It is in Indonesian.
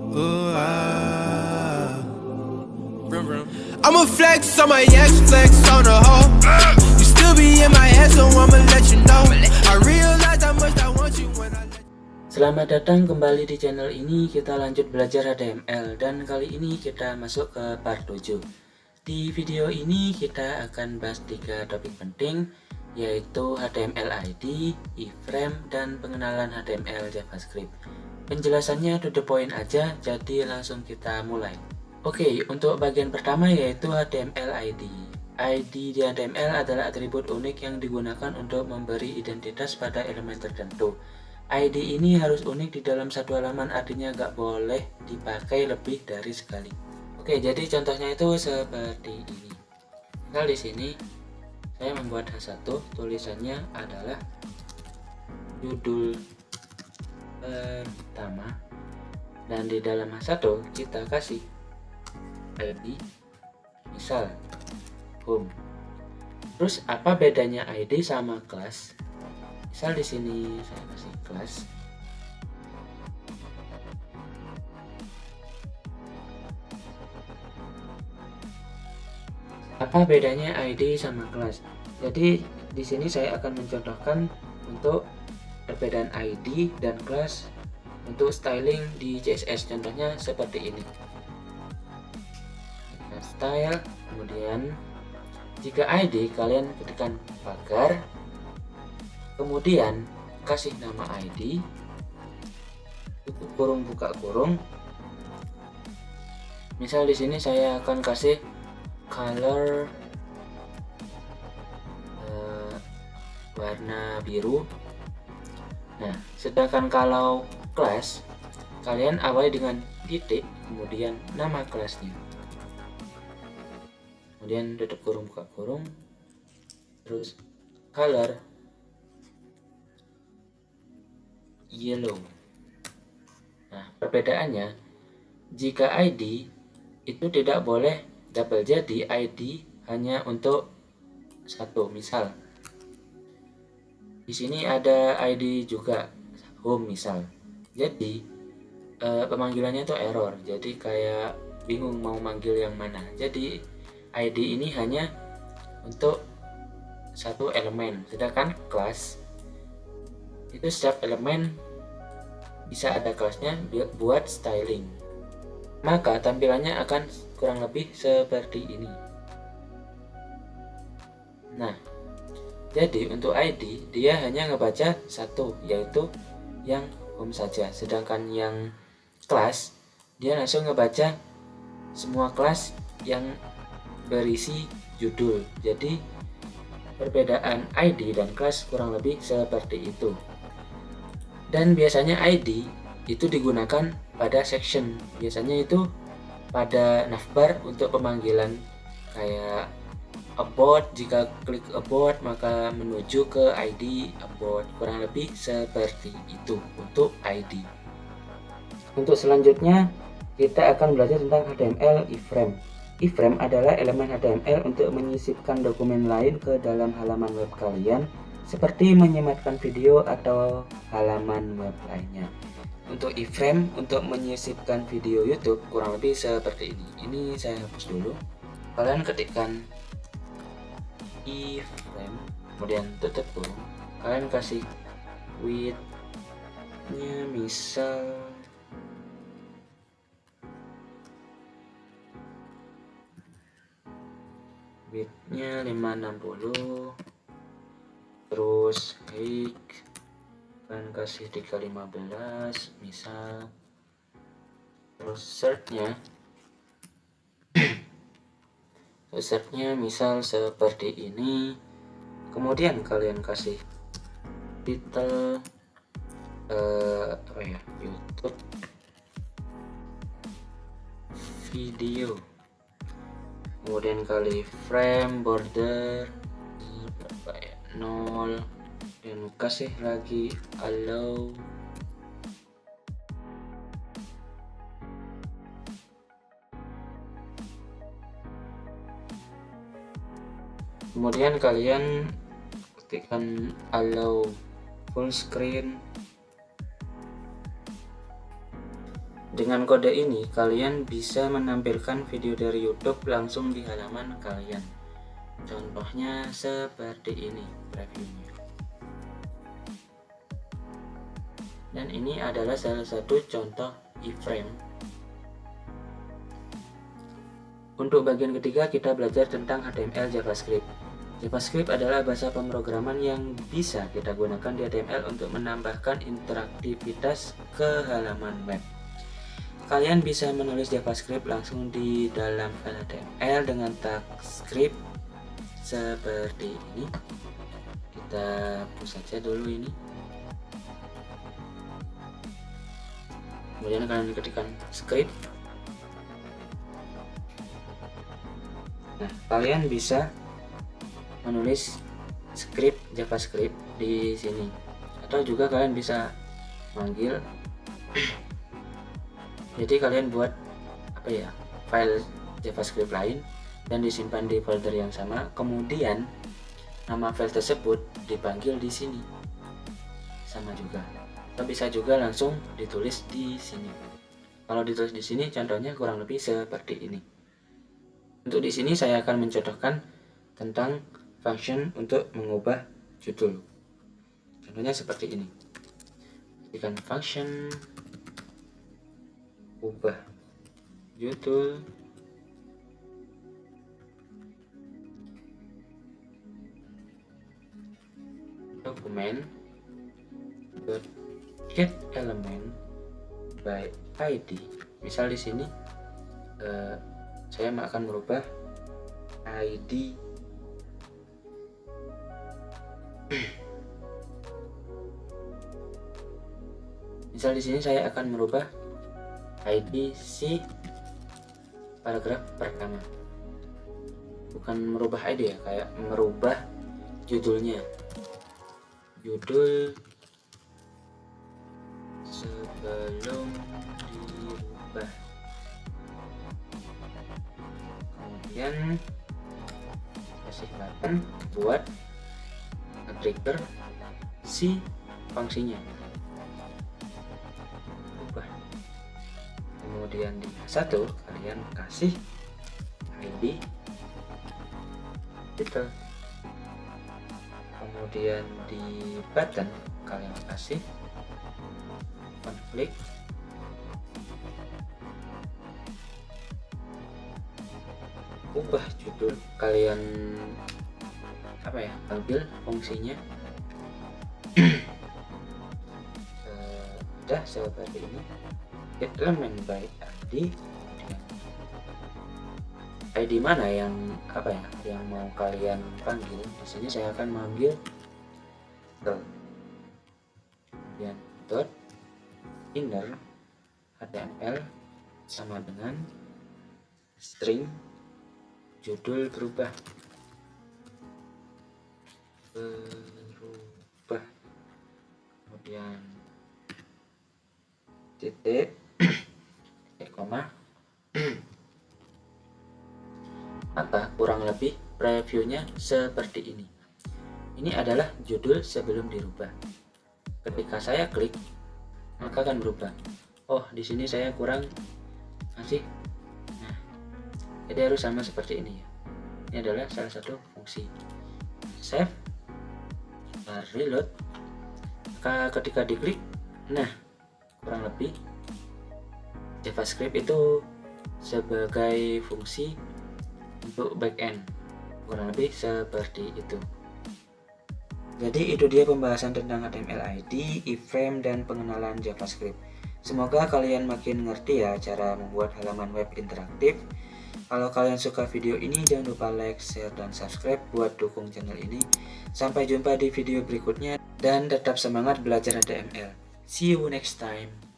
Ooh, I'ma flex on my ex, flex on the hoe. You still be in my head, so I'ma let you know. I realize how much I want you when I let you. Selamat datang kembali di channel ini. Kita lanjut belajar HTML dan kali ini kita masuk ke part 7. Di video ini kita akan bahas 3 topik penting, yaitu HTML ID, iframe, dan pengenalan HTML JavaScript. Penjelasannya to the point aja, jadi langsung kita mulai. Oke, untuk bagian pertama yaitu HTML ID. ID di HTML adalah atribut unik yang digunakan untuk memberi identitas pada elemen tertentu. ID ini harus unik di dalam satu halaman, artinya nggak boleh dipakai lebih dari sekali. Oke, jadi contohnya itu seperti ini. Misal di sini saya membuat H1, tulisannya adalah judul pertama, dan di dalam H1 kita kasih ID, misal home. Terus apa bedanya ID sama kelas? Misal di sini saya kasih kelas. Apa bedanya ID sama kelas? Jadi di sini saya akan mencontohkan untuk perbedaan ID dan kelas untuk styling di CSS. Contohnya seperti ini. Style, kemudian jika ID kalian ketikkan pagar, kemudian kasih nama ID, tutup kurung buka kurung. Misal di sini saya akan kasih color warna biru. Nah, sedangkan kalau kelas kalian awali dengan titik, kemudian nama kelasnya, kemudian tutup kurung buka kurung, terus color yellow. Nah, perbedaannya, jika ID itu tidak boleh double, jadi ID hanya untuk satu. Misal di sini ada ID juga home misal, jadi pemanggilannya itu error, jadi kayak bingung mau manggil yang mana. Jadi ID ini hanya untuk satu elemen, sedangkan kelas itu setiap elemen bisa ada kelasnya buat styling. Maka tampilannya akan kurang lebih seperti ini. Nah, jadi untuk ID dia hanya ngebaca satu, yaitu yang home saja, sedangkan yang kelas dia langsung ngebaca semua kelas yang berisi judul. Jadi perbedaan ID dan kelas kurang lebih seperti itu. Dan biasanya ID itu digunakan pada section, biasanya itu pada navbar untuk pemanggilan kayak about. Jika klik about maka menuju ke ID about, kurang lebih seperti itu untuk ID. Untuk selanjutnya kita akan belajar tentang HTML iframe. Iframe adalah elemen HTML untuk menyisipkan dokumen lain ke dalam halaman web kalian, seperti menyematkan video atau halaman web lainnya. Untuk iframe untuk menyisipkan video YouTube kurang lebih seperti ini. Ini saya hapus dulu. Kalian ketikkan iframe, kemudian tutup kurung. Kalian kasih width-nya misal width-nya 560, terus height kan kasih 315 misal, terus search-nya misal seperti ini. Kemudian kalian kasih title YouTube video, kemudian kali frame border 0, dan kasih lagi allow. Kemudian kalian ketikkan allow full screen dengan kode ini kalian bisa menampilkan video dari YouTube langsung di halaman kalian. Contohnya seperti ini previewnya. Dan ini adalah salah satu contoh iframe. Untuk bagian ketiga kita belajar tentang HTML JavaScript. JavaScript adalah bahasa pemrograman yang bisa kita gunakan di HTML untuk menambahkan interaktivitas ke halaman web. Kalian bisa menulis JavaScript langsung di dalam file HTML dengan tag script seperti ini. Kita hapus saja dulu ini. Kemudian kalian ketikkan script. Nah, kalian bisa menulis script JavaScript di sini, atau juga kalian bisa manggil. Jadi kalian buat file JavaScript lain dan disimpan di folder yang sama. Kemudian nama file tersebut dipanggil di sini, sama juga. Atau bisa juga langsung ditulis di sini. Kalau ditulis di sini, contohnya kurang lebih seperti ini. Untuk di sini saya akan mencontohkan tentang function untuk mengubah judul. Contohnya seperti ini. Ketikkan function ubah judul dokumen get element by ID. Misal di sini saya akan merubah ID misal di sini saya akan merubah ID si paragraf pertama, bukan merubah ID ya, kayak merubah judulnya, judul sebelum dirubah. Kemudian kasih button buat trigger si fungsinya ubah. Kemudian di satu kalian kasih ID title. Kemudian di button kalian kasih konflik ubah judul. Kalian ambil fungsinya sudah seperti ini. Get element by ID. ID mana yang yang mau kalian panggil? Di sini saya akan manggil kemudian dot inner HTML sama dengan string judul berubah. Kemudian titik koma. Maka kurang lebih previewnya seperti ini. Ini adalah judul sebelum dirubah. Ketika saya klik, maka akan berubah. Oh, di sini saya kurang masih. Nah, jadi harus sama seperti ini ya. Ini adalah salah satu fungsi. Save, reload. Maka ketika diklik, nah kurang lebih JavaScript itu sebagai fungsi untuk backend, kurang lebih seperti itu. Jadi itu dia pembahasan tentang HTML ID, iframe, dan pengenalan JavaScript. Semoga kalian makin ngerti ya cara membuat halaman web interaktif. Kalau kalian suka video ini, jangan lupa like, share, dan subscribe buat dukung channel ini. Sampai jumpa di video berikutnya dan tetap semangat belajar HTML. See you next time.